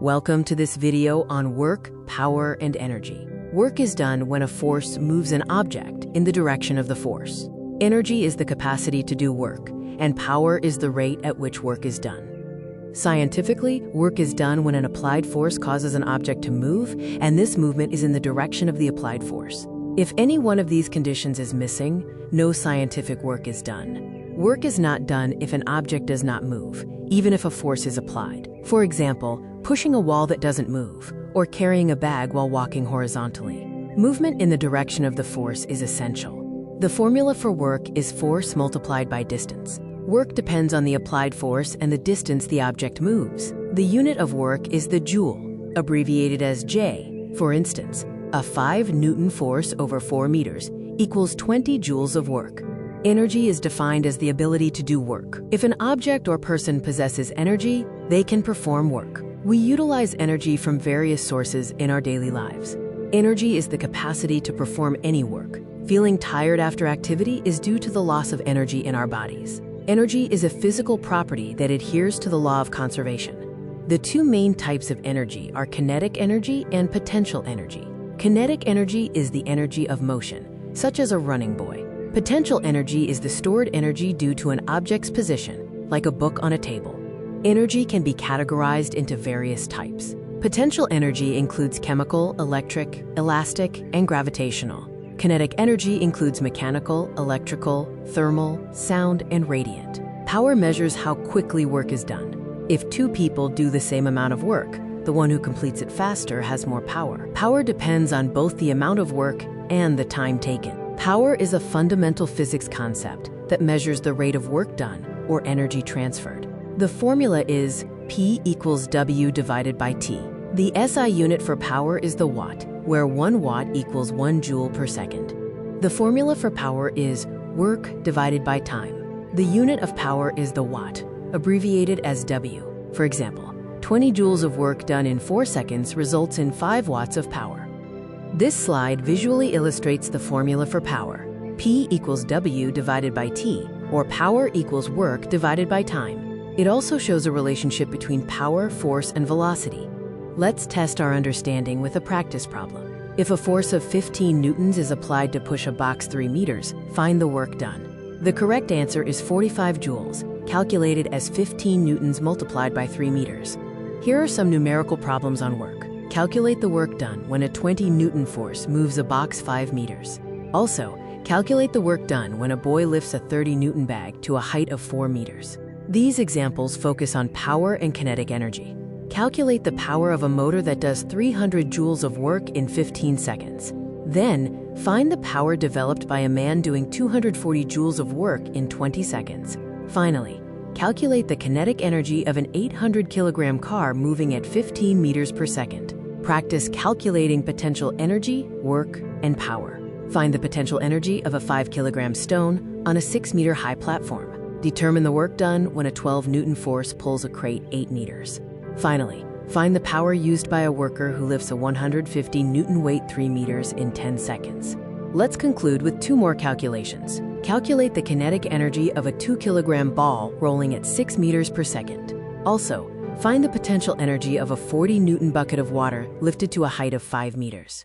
Welcome to this video on work, power, and energy. Work is done when a force moves an object in the direction of the force. Energy is the capacity to do work, and power is the rate at which work is done. Scientifically, work is done when an applied force causes an object to move, and this movement is in the direction of the applied force. If any one of these conditions is missing, no scientific work is done. Work is not done if an object does not move, even if a force is applied. For example, pushing a wall that doesn't move, or carrying a bag while walking horizontally. Movement in the direction of the force is essential. The formula for work is force multiplied by distance. Work depends on the applied force and the distance the object moves. The unit of work is the joule, abbreviated as J. For instance, a 5 Newton force over 4 meters equals 20 joules of work. Energy is defined as the ability to do work. If an object or person possesses energy, they can perform work. We utilize energy from various sources in our daily lives. Energy is the capacity to perform any work. Feeling tired after activity is due to the loss of energy in our bodies. Energy is a physical property that adheres to the law of conservation. The two main types of energy are kinetic energy and potential energy. Kinetic energy is the energy of motion, such as a running boy. Potential energy is the stored energy due to an object's position, like a book on a table. Energy can be categorized into various types. Potential energy includes chemical, electric, elastic, and gravitational. Kinetic energy includes mechanical, electrical, thermal, sound, and radiant. Power measures how quickly work is done. If two people do the same amount of work, the one who completes it faster has more power. Power depends on both the amount of work and the time taken. Power is a fundamental physics concept that measures the rate of work done or energy transferred. The formula is P equals W divided by T. The SI unit for power is the watt, where 1 watt equals 1 joule per second. The formula for power is work divided by time. The unit of power is the watt, abbreviated as W. For example, 20 joules of work done in 4 seconds results in 5 watts of power. This slide visually illustrates the formula for power. P equals W divided by T, or power equals work divided by time. It also shows a relationship between power, force, and velocity. Let's test our understanding with a practice problem. If a force of 15 newtons is applied to push a box 3 meters, find the work done. The correct answer is 45 joules, calculated as 15 newtons multiplied by 3 meters. Here are some numerical problems on work. Calculate the work done when a 20 Newton force moves a box 5 meters. Also, calculate the work done when a boy lifts a 30 Newton bag to a height of 4 meters. These examples focus on power and kinetic energy. Calculate the power of a motor that does 300 joules of work in 15 seconds. Then, find the power developed by a man doing 240 joules of work in 20 seconds. Finally, calculate the kinetic energy of an 800-kilogram car moving at 15 meters per second. Practice calculating potential energy, work, and power. Find the potential energy of a 5-kilogram stone on a 6-meter high platform. Determine the work done when a 12 Newton force pulls a crate 8 meters. Finally, find the power used by a worker who lifts a 150 Newton weight 3 meters in 10 seconds. Let's conclude with 2 more calculations. Calculate the kinetic energy of a 2-kilogram ball rolling at 6 meters per second. Also, find the potential energy of a 40 Newton bucket of water lifted to a height of 5 meters.